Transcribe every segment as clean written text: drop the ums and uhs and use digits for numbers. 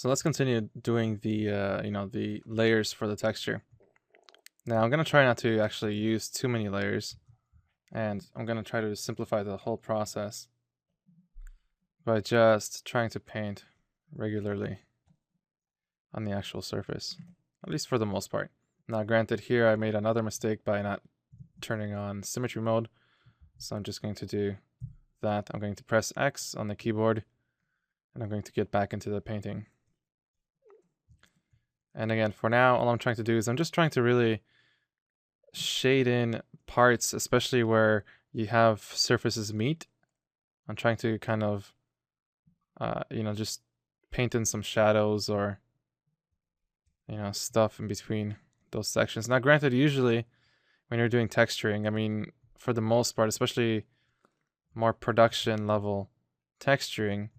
So let's continue doing the the layers for the texture. Now I'm gonna try not to actually use too many layers, and I'm gonna try to simplify the whole process by just trying to paint regularly on the actual surface, at least for the most part. Now granted, here I made another mistake by not turning on symmetry mode, so I'm just going to do that. I'm going to press X on the keyboard, and I'm going to get back into the painting. And again, for now, all I'm trying to do is I'm just trying to really shade in parts, especially where you have surfaces meet. I'm trying to kind of, just paint in some shadows or, stuff in between those sections. Now, granted, usually when you're doing texturing, I mean, for the most part, especially more production level texturing,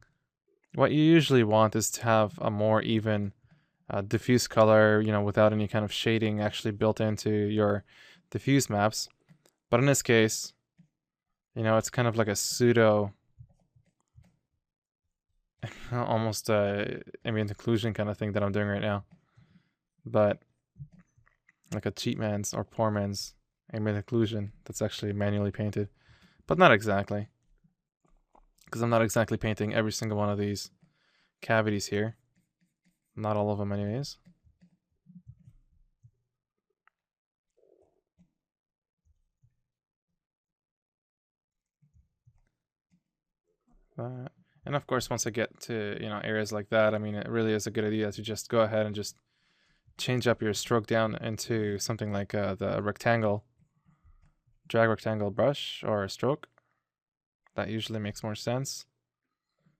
what you usually want is to have a more even diffuse color, without any kind of shading actually built into your diffuse maps. But in this case, it's kind of like a pseudo, almost ambient occlusion kind of thing that I'm doing right now. But like a cheap man's or poor man's ambient occlusion that's actually manually painted. But not exactly, because I'm not exactly painting every single one of these cavities here. Not all of them anyways. And of course, once I get to, areas like that, I mean, it really is a good idea to just go ahead and just change up your stroke down into something like the rectangle, drag rectangle brush or stroke. That usually makes more sense,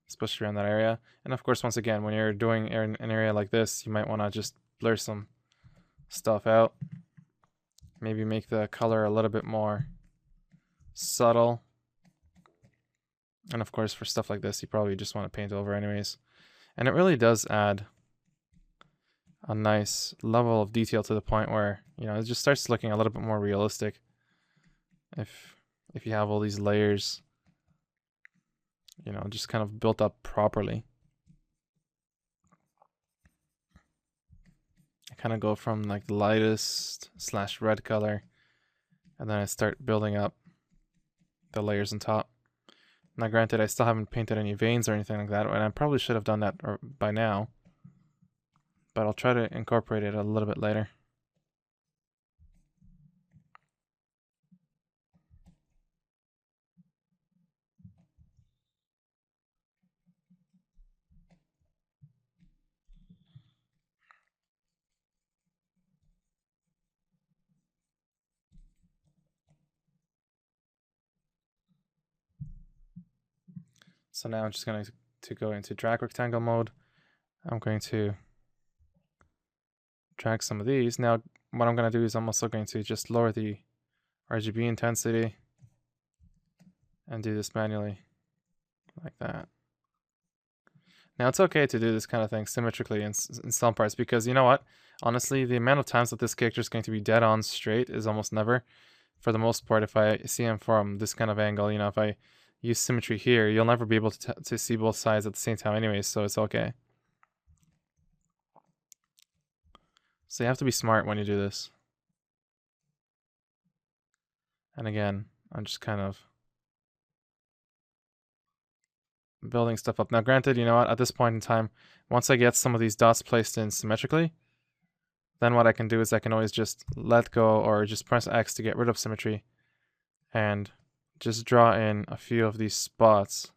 especially around that area. And of course, once again, when you're doing an area like this, you might want to just blur some stuff out. Maybe make the color a little bit more subtle. And of course, for stuff like this, you probably just want to paint over anyways. And it really does add a nice level of detail to the point where, it just starts looking a little bit more realistic if you have all these layers, just kind of built up properly. I kind of go from like the lightest / red color, and then I start building up the layers on top. Now granted, I still haven't painted any veins or anything like that, and I probably should have done that by now, but I'll try to incorporate it a little bit later. So now I'm just going to go into drag rectangle mode. I'm going to drag some of these. Now, what I'm going to do is I'm also going to just lower the RGB intensity and do this manually like that. Now, it's okay to do this kind of thing symmetrically in some parts, because you know what? Honestly, the amount of times that this character is going to be dead on straight is almost never. For the most part, if I see him from this kind of angle, if I use symmetry here, you'll never be able to see both sides at the same time anyways, so it's okay. So you have to be smart when you do this. And again, I'm just kind of building stuff up. Now granted, you know what, at this point in time, once I get some of these dots placed in symmetrically, then what I can do is I can always just let go or just press X to get rid of symmetry and just draw in a few of these spots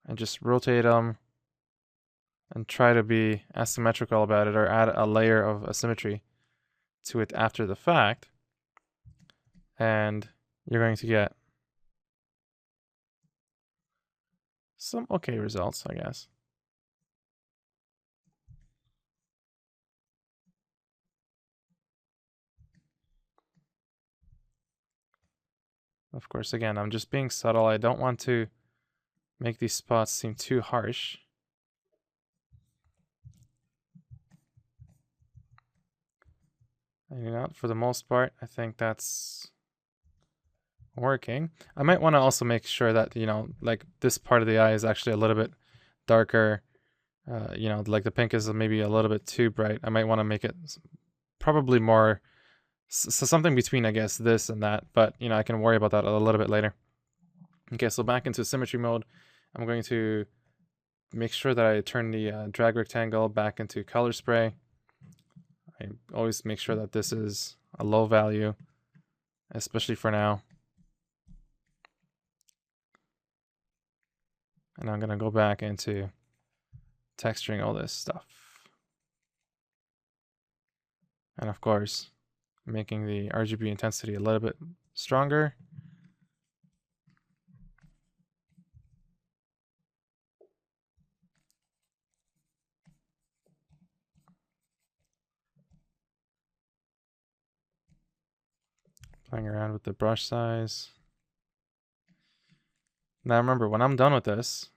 and just rotate them and try to be asymmetrical about it, or add a layer of asymmetry to it after the fact, and you're going to get some okay results, I guess. Of course, again, I'm just being subtle. I don't want to make these spots seem too harsh. And for the most part, I think that's working. I might want to also make sure that, like this part of the eye is actually a little bit darker You know, like the pink is maybe a little bit too bright. I might want to make it probably more, so something between, I guess, this and that. But, you know, I can worry about that a little bit later. Okay, so back into symmetry mode. I'm going to make sure that I turn the drag rectangle back into color spray. I always make sure that this is a low value, especially for now. And I'm going to go back into texturing all this stuff. And of course, making the RGB intensity a little bit stronger. Playing around with the brush size. Now remember, when I'm done with this,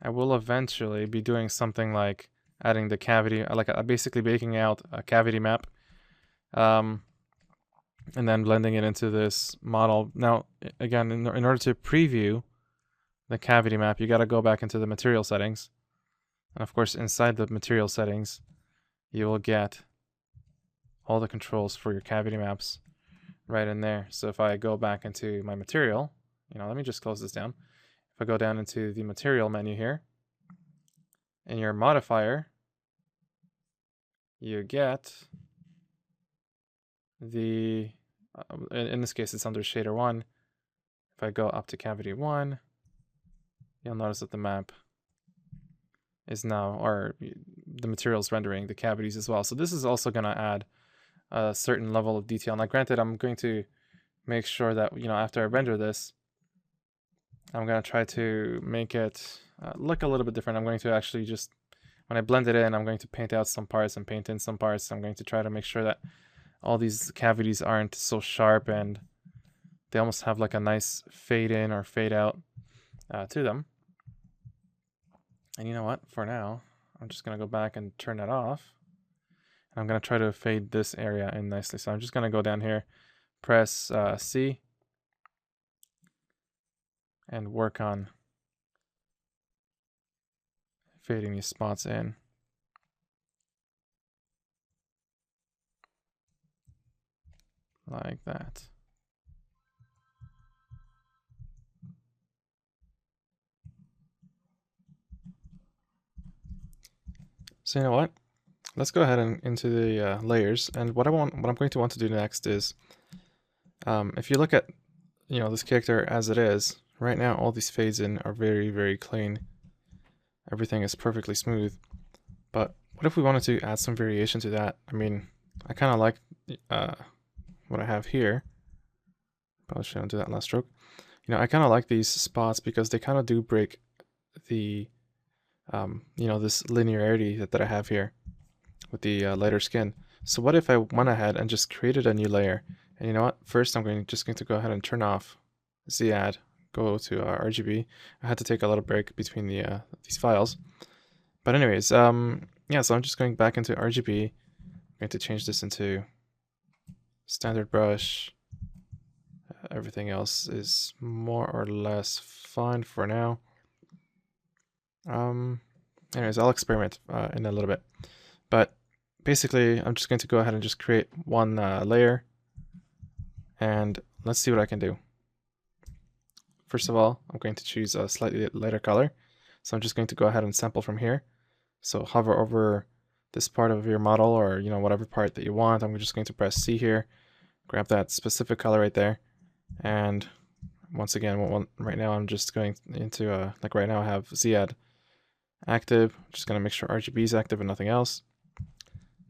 I will eventually be doing something like adding the cavity, like basically baking out a cavity map, and then blending it into this model. Now, again, in order to preview the cavity map, you got to go back into the material settings. And of course, inside the material settings, you will get all the controls for your cavity maps right in there. So if I go back into my material, you know, let me just close this down. If I go down into the material menu here, in your modifier, you get the, in this case, it's under shader 1. If I go up to cavity 1, you'll notice that the map is now, or the material's rendering the cavities as well. So this is also going to add a certain level of detail. Now, granted, I'm going to make sure that, you know, after I render this, I'm going to try to make it look a little bit different. I'm going to actually just, when I blend it in, I'm going to paint out some parts and paint in some parts. I'm going to try to make sure that all these cavities aren't so sharp and they almost have like a nice fade in or fade out to them. And you know what? For now, I'm just going to go back and turn that off. And I'm going to try to fade this area in nicely. So I'm just going to go down here, press C, and work on fading these spots in. Like that. So you know what? Let's go ahead and into the layers. And what I'm going to want to do next is, if you look at, you know, this character as it is right now, all these fades in are very, very clean. Everything is perfectly smooth. But what if we wanted to add some variation to that? I mean, I kind of like what I have here. Probably shouldn't do that last stroke. You know, I kind of like these spots because they kind of do break the, you know, this linearity that I have here with the lighter skin. So what if I went ahead and just created a new layer? And you know what? First, I'm just going to go ahead and turn off Z-add, go to RGB. I had to take a little break between the these files. But anyways, yeah, so I'm just going back into RGB. I'm going to change this into standard brush. Everything else is more or less fine for now. Anyways, I'll experiment in a little bit. But basically, I'm just going to go ahead and just create one layer. And let's see what I can do. First of all, I'm going to choose a slightly lighter color. So I'm just going to go ahead and sample from here. So hover over this part of your model, or you know, whatever part that you want. I'm just going to press C here, grab that specific color right there. And once again, right now I'm just going into, like right now I have Z-add active. I'm just going to make sure RGB is active and nothing else.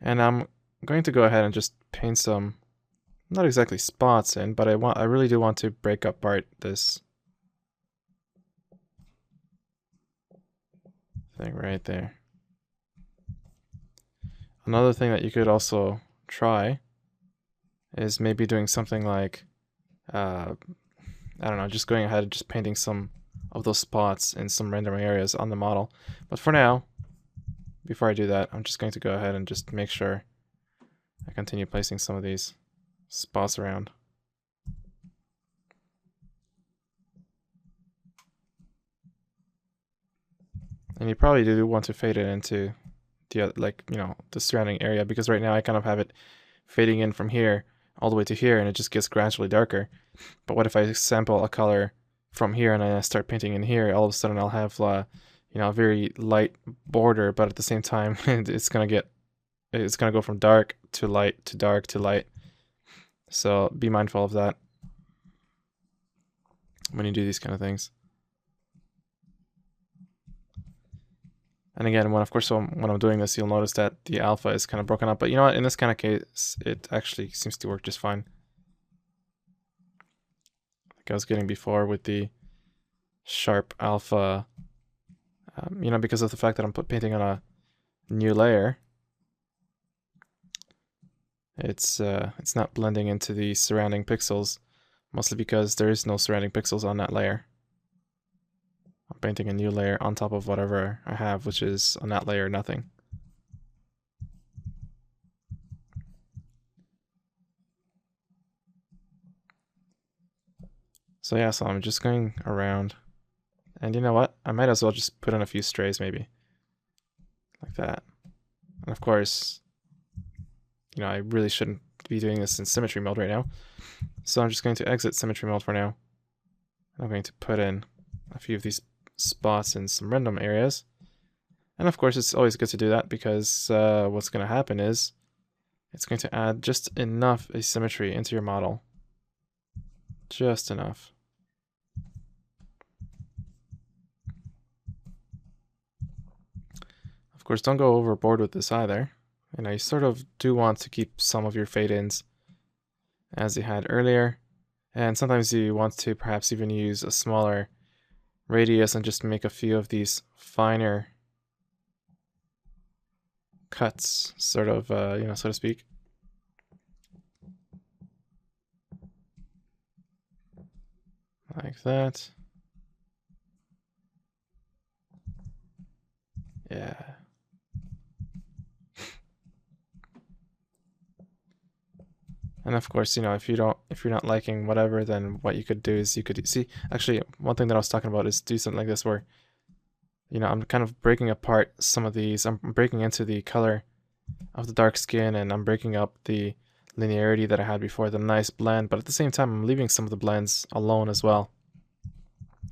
And I'm going to go ahead and just paint some, not exactly spots in, but I really do want to break apart this thing right there. Another thing that you could also try is maybe doing something like, I don't know, just going ahead and just painting some of those spots in some random areas on the model. But for now, before I do that, I'm just going to go ahead and just make sure I continue placing some of these spots around. And you probably do want to fade it into the, like, you know, the surrounding area, because right now I kind of have it fading in from here all the way to here, and it just gets gradually darker. But what if I sample a color from here and I start painting in here? All of a sudden I'll have you know, a very light border, but at the same time it's gonna go from dark to light to dark to light. So be mindful of that when you do these kind of things. And again, when I'm doing this, you'll notice that the alpha is kind of broken up. But you know what? In this kind of case, it actually seems to work just fine. Like I was getting before with the sharp alpha, you know, because of the fact that I'm painting on a new layer. It's not blending into the surrounding pixels, mostly because there is no surrounding pixels on that layer. I'm painting a new layer on top of whatever I have, which is on that layer nothing. So yeah, so I'm just going around, and you know what? I might as well just put in a few strays maybe, like that. And of course, you know, I really shouldn't be doing this in symmetry mode right now. So I'm just going to exit symmetry mode for now. I'm going to put in a few of these spots in some random areas. And of course, it's always good to do that, because what's going to happen is it's going to add just enough asymmetry into your model. Just enough. Of course, don't go overboard with this either. And I sort of do want to keep some of your fade-ins as you had earlier. And sometimes you want to perhaps even use a smaller radius and just make a few of these finer cuts, sort of, you know, so to speak. Like that. Yeah. And of course, you know, if you're not liking whatever, then what you could do is you could see, actually, one thing that I was talking about is do something like this where, you know, I'm kind of breaking apart some of these. I'm breaking into the color of the dark skin, and I'm breaking up the linearity that I had before, the nice blend, but at the same time, I'm leaving some of the blends alone as well.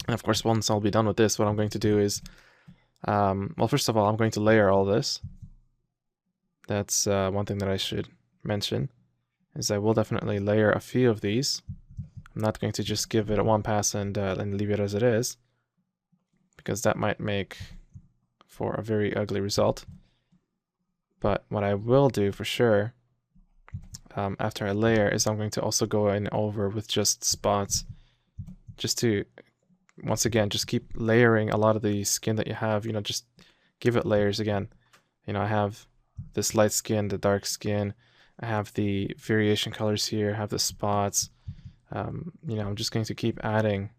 And of course, once I'll be done with this, what I'm going to do is, well, first of all, I'm going to layer all this. That's one thing that I should mention, is I will definitely layer a few of these. I'm not going to just give it a one pass and leave it as it is, because that might make for a very ugly result. But what I will do for sure, after I layer, is I'm going to also go in over with just spots, just to, once again, just keep layering a lot of the skin that you have, you know, just give it layers again. You know, I have this light skin, the dark skin, I have the variation colors here, I have the spots. You know, I'm just going to keep adding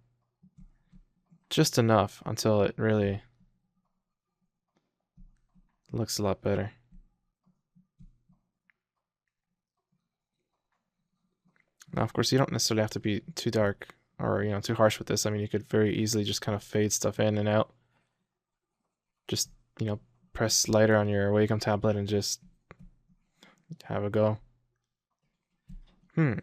just enough until it really looks a lot better. Now, of course, you don't necessarily have to be too dark or, you know, too harsh with this. I mean, you could very easily just kind of fade stuff in and out. Just, you know, press lighter on your Wacom tablet and just have a go. Okay.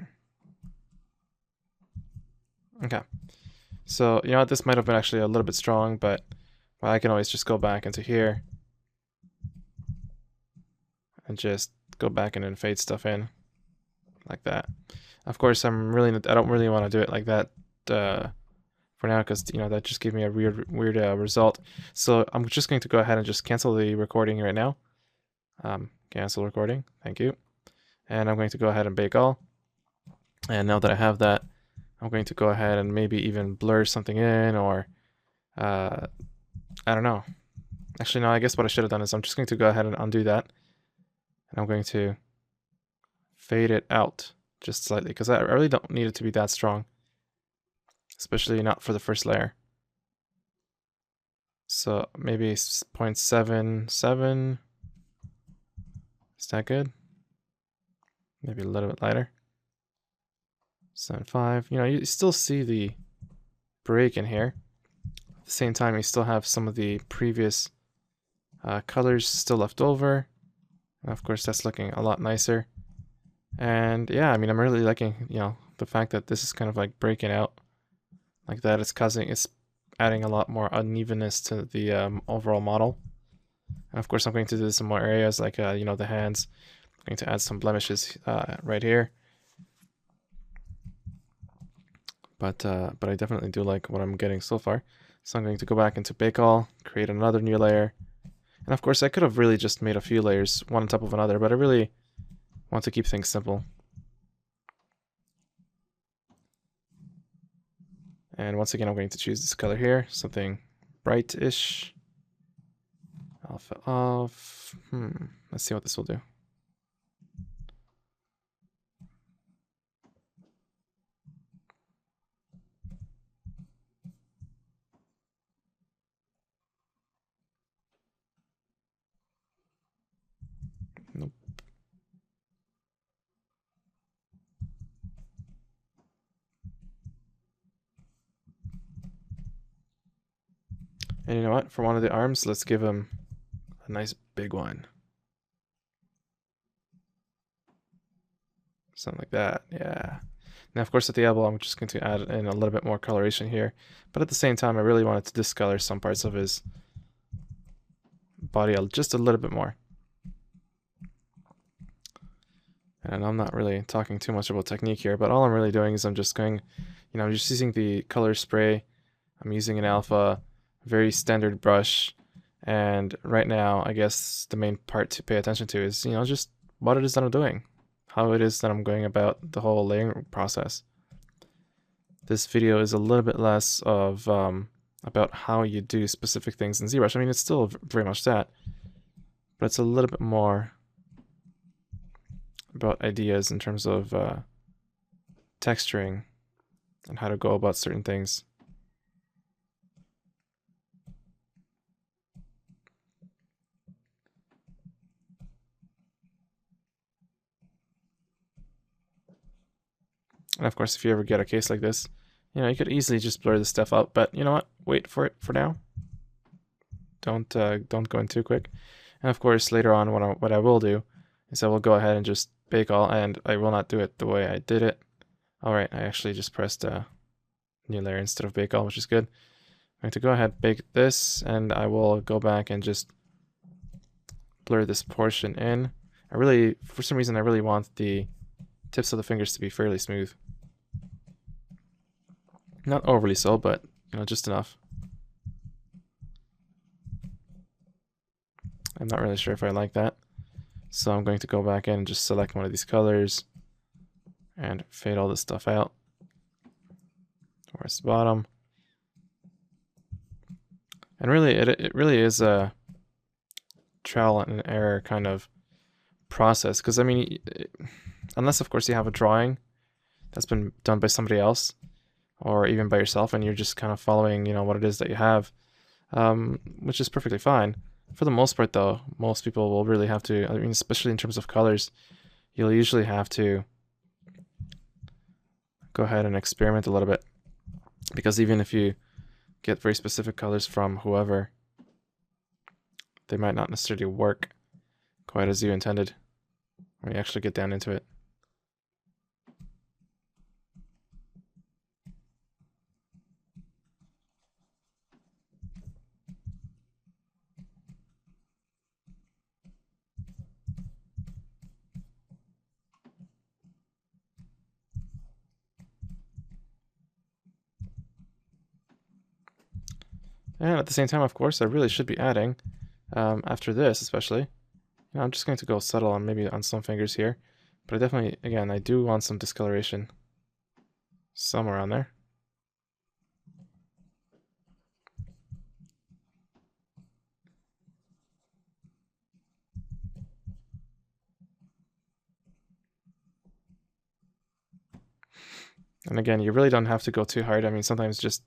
So, you know, this might have been actually a little bit strong, but well, I can always just go back into here and just go back in and fade stuff in like that. Of course, I don't really want to do it like that for now, because, you know, that just gave me a weird result. So I'm just going to go ahead and just cancel the recording right now. Cancel recording. Thank you. And I'm going to go ahead and bake all. And now that I have that, I'm going to go ahead and maybe even blur something in, or I don't know. Actually, no, I guess what I should have done is I'm just going to go ahead and undo that. And I'm going to fade it out just slightly, because I really don't need it to be that strong, especially not for the first layer. So maybe 0.77. Is that good? Maybe a little bit lighter. 7.5. You know, you still see the break in here. At the same time, you still have some of the previous Colors still left over. And of course, that's looking a lot nicer. And yeah, I mean, I'm really liking, you know, the fact that this is kind of like breaking out like that. It's adding a lot more unevenness to the overall model. And of course, I'm going to do some more areas like, you know, the hands. I'm going to add some blemishes right here. But I definitely do like what I'm getting so far. So I'm going to go back into Bake All, create another new layer. And of course, I could have really just made a few layers, one on top of another, but I really want to keep things simple. And once again, I'm going to choose this color here, something bright-ish. Alpha off. Let's see what this will do. Nope. And you know what? For one of the arms, let's give him a nice big one. Something like that, yeah. Now, of course, at the elbow, I'm just going to add in a little bit more coloration here. But at the same time, I really wanted to discolor some parts of his body just a little bit more. And I'm not really talking too much about technique here, but all I'm really doing is I'm just going, you know, I'm just using the color spray. I'm using an alpha, very standard brush. And right now, I guess the main part to pay attention to is, you know, just what it is that I'm doing, how it is that I'm going about the whole layering process. This video is a little bit less of about how you do specific things in ZBrush. I mean, it's still very much that, but it's a little bit more about ideas in terms of texturing and how to go about certain things. And of course, if you ever get a case like this, you know, you could easily just blur this stuff out, but you know what? Wait for it for now. Don't go in too quick. And of course, later on, what I will do is I will go ahead and just bake all, and I will not do it the way I did it. All right, I actually just pressed new layer instead of bake all, which is good. I'm going to go ahead, bake this, and I will go back and just blur this portion in. For some reason, I really want the tips of the fingers to be fairly smooth. Not overly so, but you know, just enough. I'm not really sure if I like that. So I'm going to go back in and just select one of these colors and fade all this stuff out. Towards the bottom. And really, it really is a trial and error kind of process. Because I mean, unless of course you have a drawing that's been done by somebody else, or even by yourself, and you're just kind of following, you know, what it is that you have, which is perfectly fine. For the most part, though, most people will really have to, I mean, especially in terms of colors, you'll usually have to go ahead and experiment a little bit. Because even if you get very specific colors from whoever, they might not necessarily work quite as you intended when you actually get down into it. And at the same time, of course, I really should be adding, after this especially, you know, I'm just going to go subtle on maybe on some fingers here, but I definitely, again, I do want some discoloration somewhere on there. And again, you really don't have to go too hard. I mean, sometimes just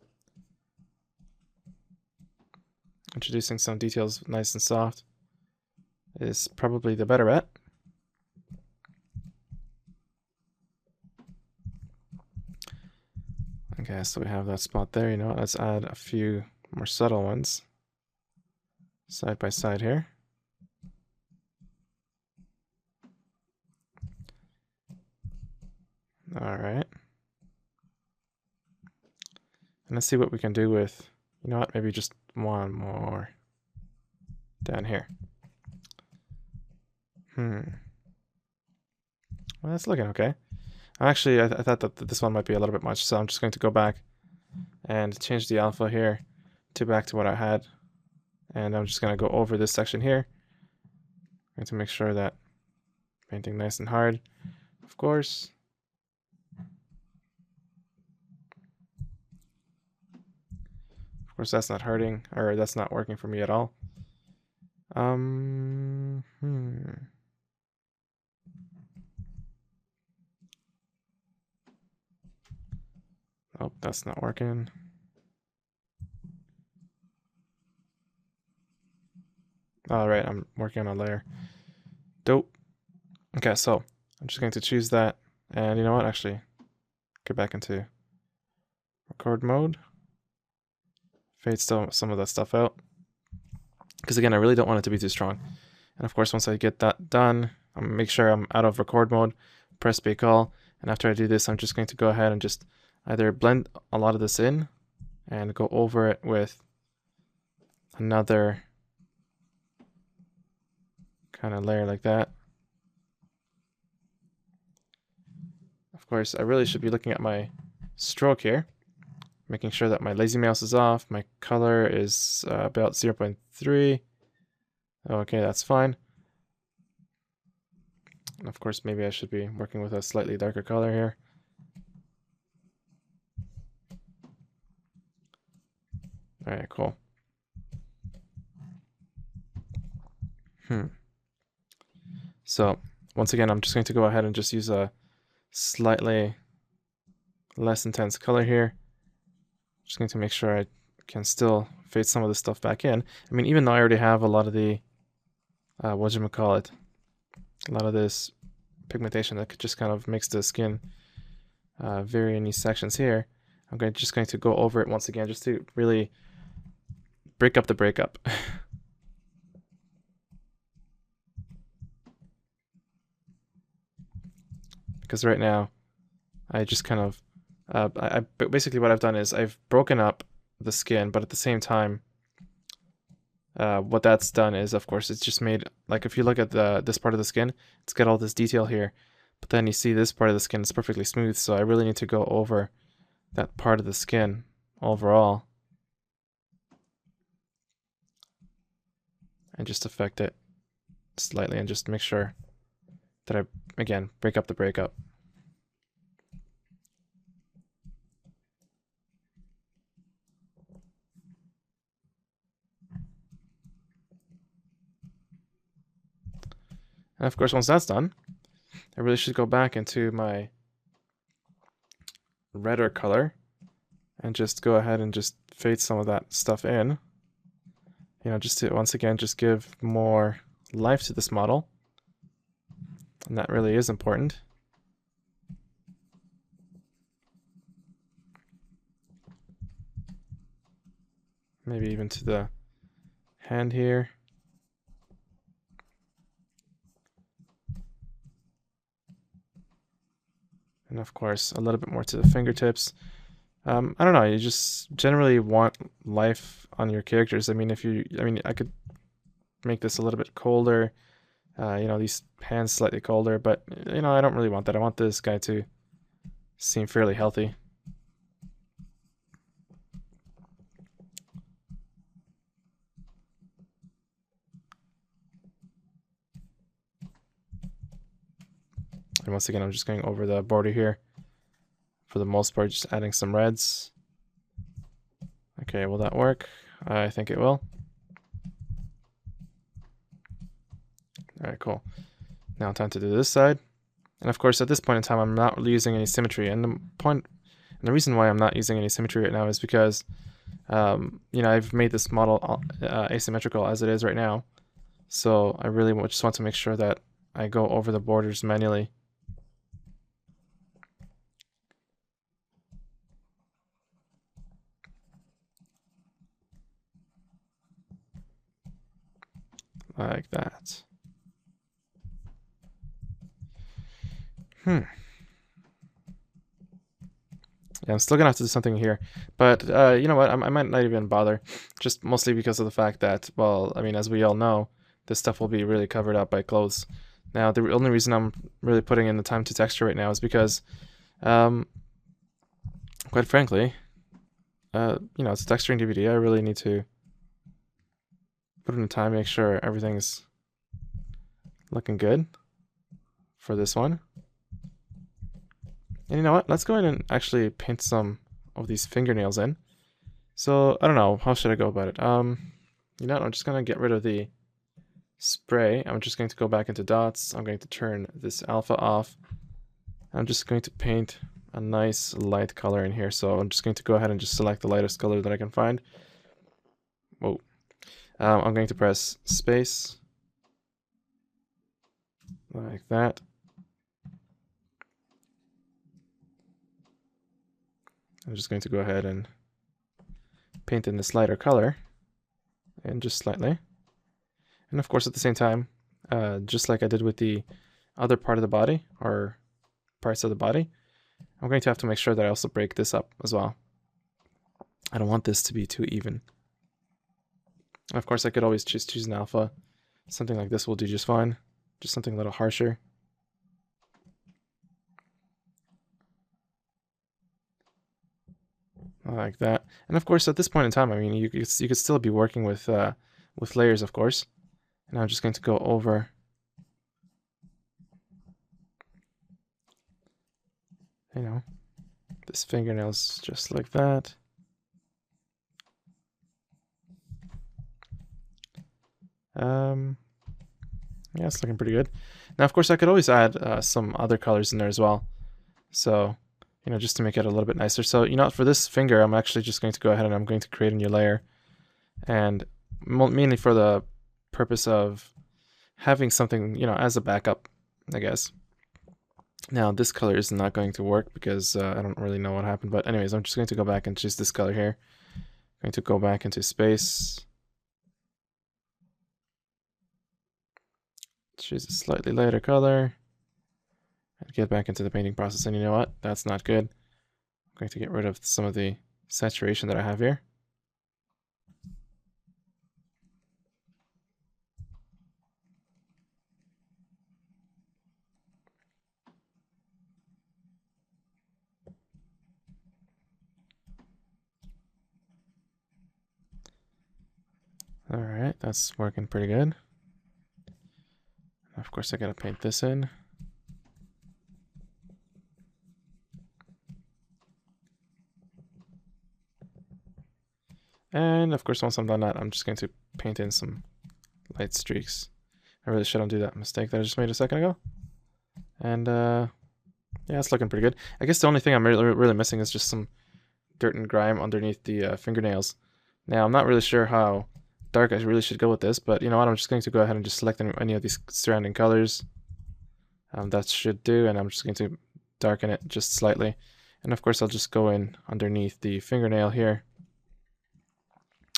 introducing some details nice and soft is probably the better bet. Okay, so we have that spot there, you know, let's add a few more subtle ones. side by side here. All right. And let's see what we can do with, you know what, maybe just one more down here. Well, that's looking okay. Actually, I thought that this one might be a little bit much, so I'm just going to go back and change the alpha here to back to what I had. And I'm just going to go over this section here. I'm going to make sure that painting nice and hard, of course. Of course, that's not hurting, or that's not working for me at all. Oh, that's not working. All right, I'm working on a layer. Dope. Okay, so I'm just going to choose that. And you know what? Actually, get back into record mode. Fade some of that stuff out. Because again, I really don't want it to be too strong. And of course, once I get that done, I'm gonna make sure I'm out of record mode, press bake all. And after I do this, I'm just going to go ahead and just either blend a lot of this in and go over it with another kind of layer like that. Of course, I really should be looking at my stroke here, making sure that my lazy mouse is off. My color is about 0.3. Okay, that's fine. And of course, maybe I should be working with a slightly darker color here. All right, cool. So once again, I'm just going to go ahead and just use a slightly less intense color here. Just going to make sure I can still fade some of this stuff back in. I mean, even though I already have a lot of the, whatchamacallit, a lot of this pigmentation that just kind of makes the skin vary in these sections here, I'm just going to go over it once again just to really break up the breakup. Because right now, I just kind of, basically what I've done is I've broken up the skin, but at the same time, what that's done is, of course, it's just made, like if you look at this part of the skin, it's got all this detail here, but then you see this part of the skin is perfectly smooth, so I really need to go over that part of the skin overall and just affect it slightly and just make sure that I, again, break up the breakup. And of course, once that's done, I really should go back into my redder color and just go ahead and just fade some of that stuff in. You know, just to, once again, just give more life to this model. And that really is important. Maybe even to the hand here. And of course, a little bit more to the fingertips. I don't know, you just generally want life on your characters. I mean, I could make this a little bit colder, you know, these hands slightly colder, but, you know, I don't really want that. I want this guy to seem fairly healthy. And once again, I'm just going over the border here. For the most part, just adding some reds. Okay, will that work? I think it will. Alright, cool. Now time to do this side. And of course, at this point in time, I'm not really using any symmetry. And the reason why I'm not using any symmetry right now is because, you know, I've made this model asymmetrical as it is right now. So I really just want to make sure that I go over the borders manually. like that. Yeah, I'm still gonna have to do something here, but you know what? I might not even bother, just mostly because of the fact that, well, I mean, as we all know, this stuff will be really covered up by clothes. Now, the only reason I'm really putting in the time to texture right now is because, quite frankly, you know, it's a texturing DVD. I really need to put in the time, make sure everything's looking good for this one. And you know what? Let's go ahead and actually paint some of these fingernails in. So, I don't know. How should I go about it? You know what? I'm just going to get rid of the spray. I'm just going to go back into dots. I'm going to turn this alpha off. I'm just going to paint a nice light color in here. So I'm just going to go ahead and just select the lightest color that I can find. Whoa. I'm going to press space. Like that. I'm just going to go ahead and paint in this lighter color, and just slightly. And of course, at the same time, just like I did with the other part of the body, or parts of the body, I'm going to have to make sure that I also break this up as well. I don't want this to be too even. And of course, I could always just choose an alpha. Something like this will do just fine. Just something a little harsher. Like that. And of course, at this point in time, I mean, you could still be working with layers, of course. And I'm just going to go over this fingernails just like that. Yeah, it's looking pretty good. Now, of course, I could always add some other colors in there as well. So, just to make it a little bit nicer. So, for this finger, I'm actually just going to go ahead and I'm going to create a new layer. And mainly for the purpose of having something, as a backup, I guess. Now, this color is not going to work because I don't really know what happened. But anyways, I'm just going to go back and choose this color here. I'm going to go back into space. Choose a slightly lighter color. And get back into the painting process. And you know what? That's not good. I'm going to get rid of some of the saturation that I have here. Alright, that's working pretty good. Of course, I gotta paint this in. And of course, once I'm done that, I'm just going to paint in some light streaks. I really shouldn't do that mistake that I just made a second ago. And yeah, it's looking pretty good. I guess the only thing I'm really missing is just some dirt and grime underneath the fingernails. Now, I'm not really sure how dark I really should go with this, but you know what, I'm just going to go ahead and just select any of these surrounding colors. That should do, and I'm just going to darken it just slightly. And of course, I'll just go in underneath the fingernail here.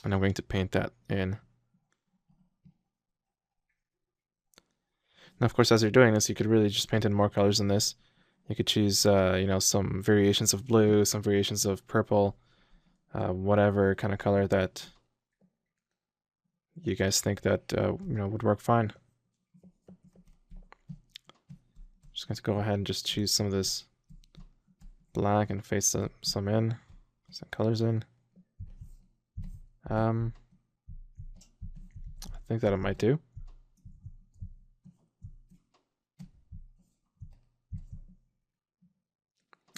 And I'm going to paint that in. Now, of course, as you're doing this, you could really just paint in more colors than this. You could choose, some variations of blue, some variations of purple, whatever kind of color that you guys think that would work fine. Just going to go ahead and just choose some of this black and fade some in, some colors in. I think that it might do.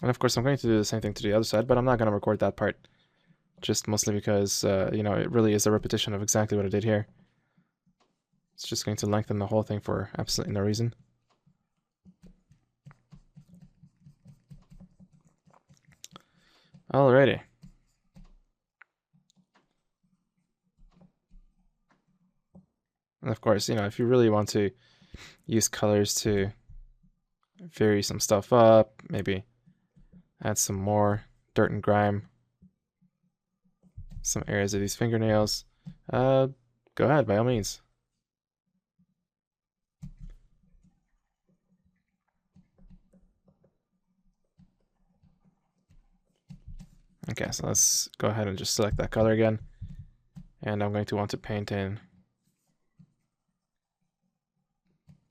And of course, I'm going to do the same thing to the other side, but I'm not going to record that part. Just mostly because, it really is a repetition of exactly what I did here. It's just going to lengthen the whole thing for absolutely no reason. Alrighty. And of course, if you really want to use colors to vary some stuff up, maybe add some more dirt and grime, some areas of these fingernails, go ahead by all means. Okay, so let's go ahead and just select that color again. And I'm going to want to paint in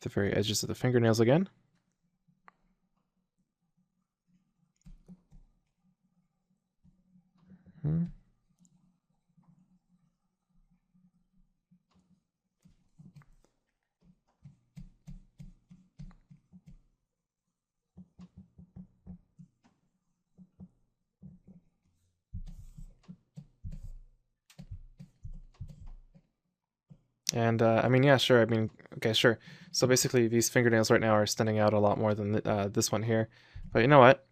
the very edges of the fingernails again. And I mean, yeah, sure. I mean, okay, sure. So basically, these fingernails right now are standing out a lot more than this one here. But you know what?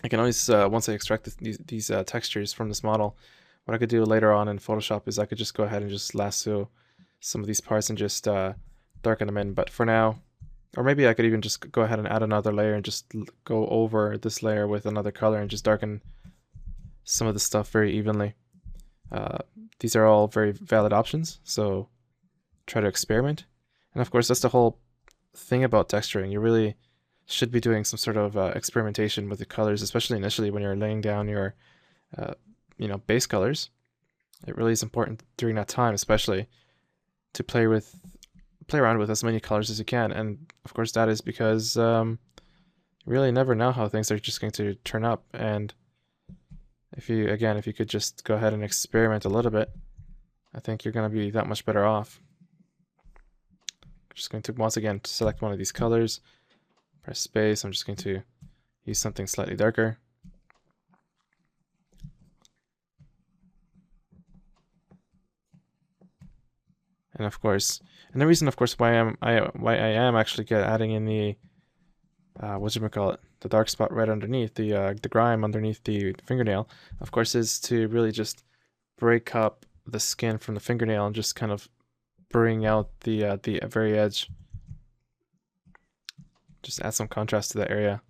I can always, once I extract these textures from this model, what I could do later on in Photoshop is I could just go ahead and just lasso some of these parts and just darken them in. But for now, or maybe I could even just go ahead and add another layer and just go over this layer with another color and just darken some of the stuff very evenly. These are all very valid options, so try to experiment. And of course, that's the whole thing about texturing. You really should be doing some sort of experimentation with the colors, especially initially when you're laying down your base colors. It really is important during that time, especially, to play around with as many colors as you can. And of course, that is because you really never know how things are just going to turn up. And if you could just go ahead and experiment a little bit, I think you're going to be that much better off. I'm just going to once again select one of these colors, press space. I'm just going to use something slightly darker. And of course, the reason, of course, why I am actually adding in the the dark spot right underneath the grime underneath the fingernail, of course, is to really just break up the skin from the fingernail and just kind of bring out the very edge. Just add some contrast to that area.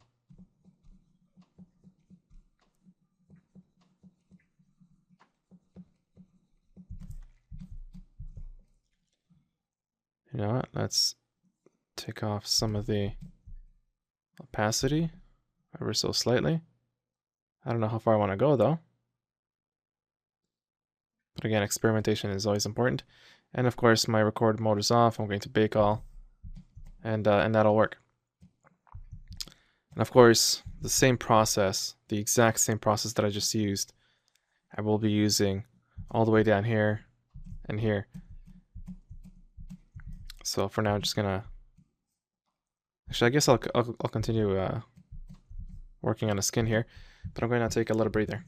You know what? Let's take off some of the opacity ever so slightly. I don't know how far I want to go though. But again, experimentation is always important. And of course, my record mode is off. I'm going to bake all, and that'll work. And of course, the same process, the exact same process that I just used, I will be using all the way down here and here. So for now, I'm just gonna. Actually, I guess I'll continue working on the skin here, but I'm going to take a little breather.